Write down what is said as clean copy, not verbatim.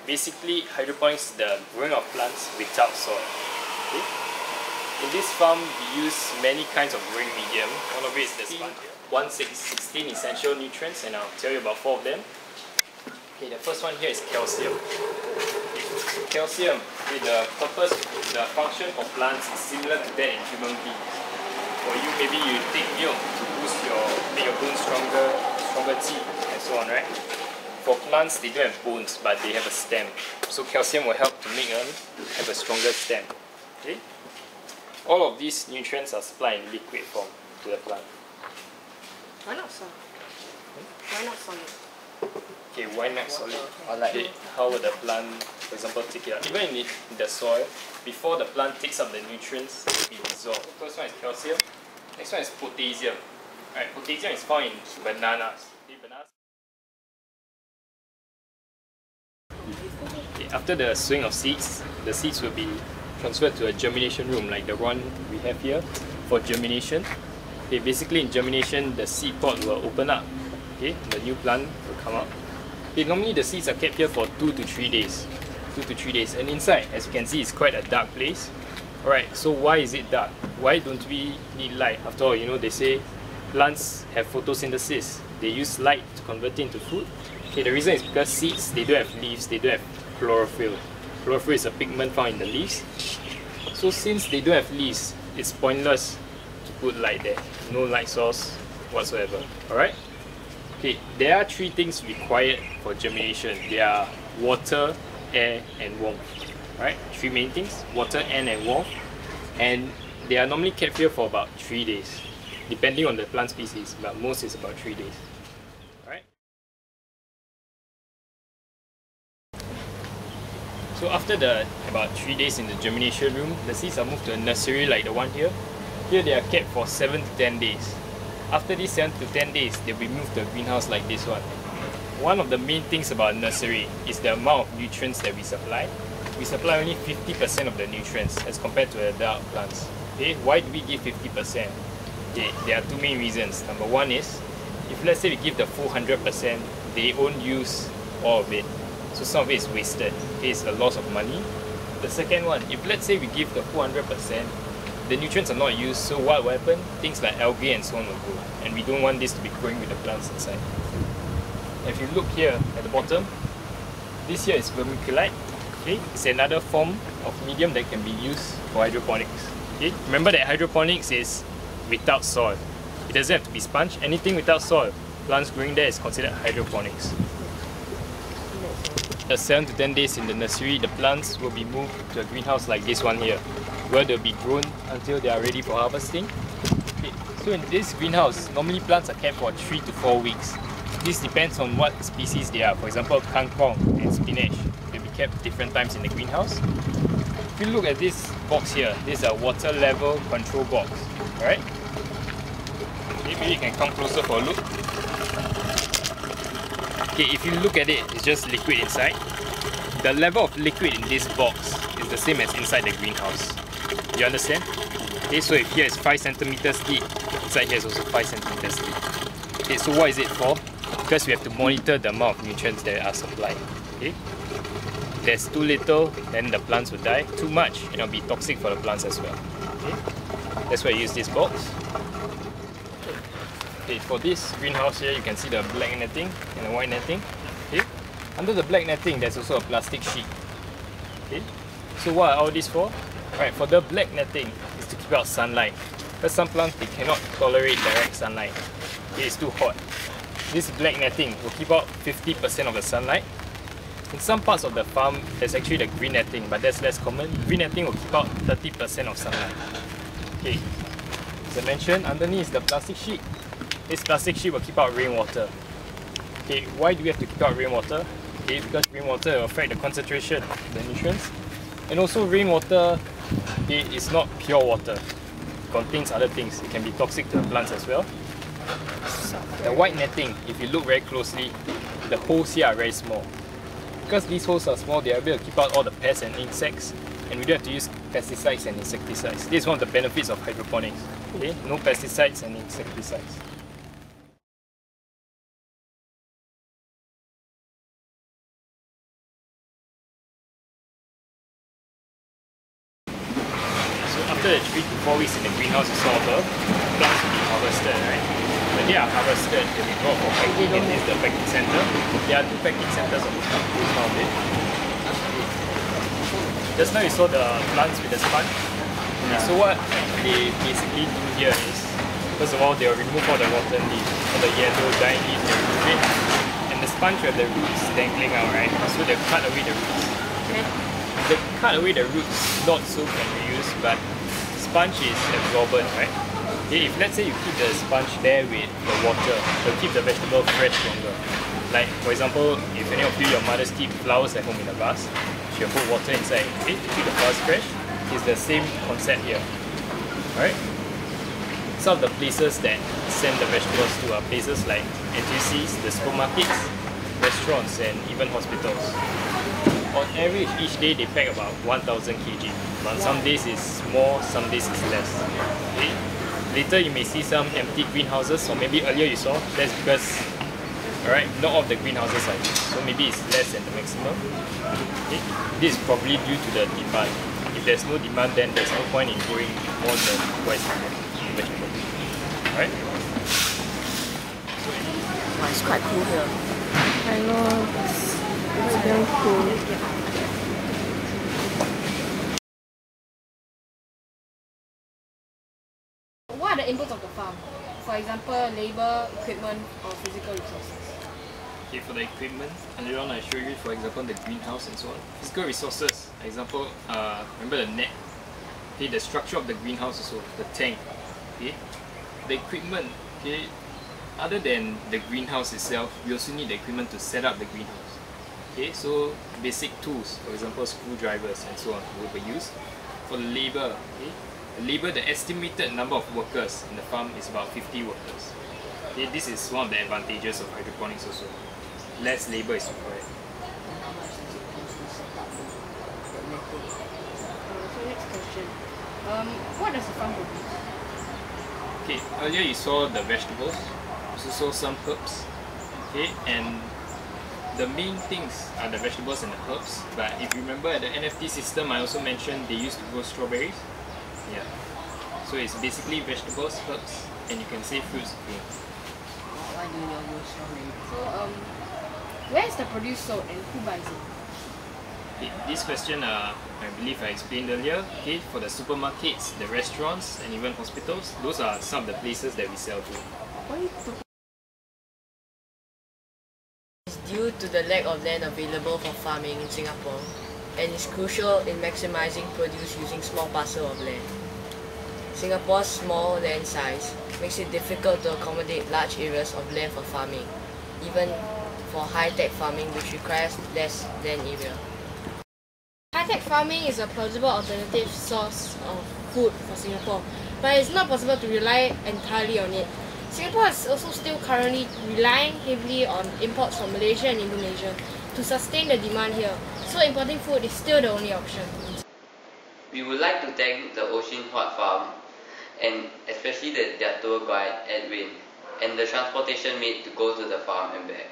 Basically, hydroponics is the growing of plants without soil. Okay? In this farm, we use many kinds of growing medium. One of it is the sponge. 16 essential nutrients, and I'll tell you about 4 of them. Okay, the first one here is calcium. Calcium, the purpose, the function of plants is similar to that in human beings. For you, maybe you take milk to boost make your bones stronger teeth, and so on, right? For plants, they don't have bones, but they have a stem. So calcium will help to make them have a stronger stem. Okay? All of these nutrients are supplied in liquid form to the plant. Why not solid? Why not solid? Okay, why not solid? Okay, how would the plant, for example, take it up? Even in the soil, before the plant takes up the nutrients, it will be dissolved. First one is calcium. Next one is potassium. Alright, potassium is found in bananas. Okay, bananas. Okay, after the sowing of seeds, the seeds will be transferred to a germination room like the one we have here for germination. Okay, basically in germination, the seed pod will open up. Okay, the new plant will come out. Okay, normally the seeds are kept here for 2 to 3 days. 2 to 3 days. And inside, as you can see, it's quite a dark place. Alright, so why is it dark? Why don't we need light? After all, you know, they say plants have photosynthesis. They use light to convert it into food. Okay, the reason is because seeds, they don't have leaves, they don't have chlorophyll. Chlorophyll is a pigment found in the leaves. So since they don't have leaves, it's pointless to put light there. No light source whatsoever. Alright? Okay, there are 3 things required for germination. They are water, air, and warmth. Right? 3 main things: water, air, and warmth. And they are normally kept here for about 3 days, depending on the plant species, but most is about 3 days. Alright? So after about 3 days in the germination room, the seeds are moved to a nursery like the one here. Here they are kept for 7 to 10 days. After these 7 to 10 days, they'll be moved to a greenhouse like this one. One of the main things about a nursery is the amount of nutrients that we supply. We supply only 50% of the nutrients as compared to adult plants. Okay, why do we give 50%? Okay, there are 2 main reasons. Number 1 is, if let's say we give the full 100%, they won't use all of it. So some of it is wasted. Okay, it's a loss of money. The second one, if let's say we give the full 100%, the nutrients are not used, so what will happen? Things like algae and so on will grow. And we don't want this to be growing with the plants inside. If you look here at the bottom, this here is vermiculite. Okay, it's another form of medium that can be used for hydroponics. Okay, remember that hydroponics is without soil. It doesn't have to be sponge. Anything without soil, plants growing there is considered hydroponics. At 7 to 10 days in the nursery, the plants will be moved to a greenhouse like this one here, where they'll be grown until they are ready for harvesting. Okay, so in this greenhouse, normally plants are kept for 3 to 4 weeks. This depends on what species they are. For example, kangkong and spinach, they'll be kept different times in the greenhouse. If you look at this box here, this is a water level control box. Alright? Maybe you can come closer for a look. Okay, if you look at it, it's just liquid inside. The level of liquid in this box is the same as inside the greenhouse. You understand? Okay, so if here is 5 centimeters deep, inside here is also 5 centimeters deep. Okay, so what is it for? Because we have to monitor the amount of nutrients that are supplied. Okay? If there's too little, then the plants will die. Too much, and it'll be toxic for the plants as well. Okay? That's why I use this box. Okay, for this greenhouse here, you can see the black netting and the white netting. Okay? Under the black netting, there's also a plastic sheet. Okay? So what are all these for? Right, for the black netting is to keep out sunlight. Because some plants, they cannot tolerate direct sunlight. Okay, it's too hot. This black netting will keep out 50% of the sunlight. In some parts of the farm, there's actually the green netting, but that's less common. Green netting will keep out 30% of sunlight. Okay, as I mentioned, underneath is the plastic sheet. This plastic sheet will keep out rainwater. Okay, why do we have to keep out rainwater? Okay, because rainwater will affect the concentration of the nutrients. And also rainwater, okay, is not pure water. It contains other things. It can be toxic to the plants as well. The white netting, if you look very closely, the holes here are very small. Because these holes are small, they are able to keep out all the pests and insects, and we don't have to use pesticides and insecticides. This is one of the benefits of hydroponics. Okay? No pesticides and insecticides. after the 3 to 4 weeks in the greenhouse is over, plants will be harvested, right? When they are harvested, they'll be brought for packing in this the packing center. There are 2 packing centers on the front of it. Just now you saw the plants with the sponge. Yeah. So what they basically do here is, first of all, they will remove all the rotten leaves, all the yellow dying leaves, they remove it. And the sponge will have the roots dangling out, right? So they'll cut away the roots. They cut away the roots, not so can be used, but sponge is absorbent, right? Okay, if let's say you keep the sponge there with the water, it'll keep the vegetable fresh longer. Like for example, if any of you, your mothers keep flowers at home in a vase, she'll put water inside, okay, to keep the flowers fresh. It's the same concept here. Alright? Some of the places that send the vegetables to are places like NTUCs, the supermarkets, restaurants and even hospitals. On average, each day they pack about 1000 kg. On some days it's more, some days it's less. Okay? Later you may see some empty greenhouses, or maybe earlier you saw, that's because not all of the greenhouses are used, so maybe it's less than the maximum. Okay? This is probably due to the demand. If there's no demand, then there's no point in growing more than twice a vegetable. Alright? Wow, it's quite cool here. I know. It's very cool. What are the inputs of the farm? For example, labor, equipment, or physical resources? Okay, for the equipment, and later on I show you, for example, the greenhouse and so on. Physical resources, example, remember the net. Okay, the structure of the greenhouse also, the tank. Okay, the equipment. Okay, other than the greenhouse itself, we also need the equipment to set up the greenhouse. Okay, so basic tools, for example, screwdrivers and so on, will be used. For the labor, okay, the estimated number of workers in the farm is about 50 workers. Okay, this is one of the advantages of hydroponics also. Less labor is required. So next question. What does the farm produce? Okay, earlier you saw the vegetables, you also saw some herbs. Okay, and the main things are the vegetables and the herbs. But if you remember at the NFT system, I also mentioned they used to grow strawberries. Yeah. So it's basically vegetables, herbs, and you can say fruits. Yeah. Why do you grow strawberries? So where is the produce sold and who buys it? Okay, this question I believe I explained earlier. Okay, for the supermarkets, the restaurants, and even hospitals, those are some of the places that we sell to. It's due to the lack of land available for farming in Singapore, and is crucial in maximizing produce using small parcels of land. Singapore's small land size makes it difficult to accommodate large areas of land for farming, even for high-tech farming which requires less land area. High-tech farming is a plausible alternative source of food for Singapore, but it's not possible to rely entirely on it. Singapore is also still currently relying heavily on imports from Malaysia and Indonesia to sustain the demand here, so importing food is still the only option. We would like to thank the Huat farm, and especially their tour guide Edwin, and the transportation made to go to the farm and back.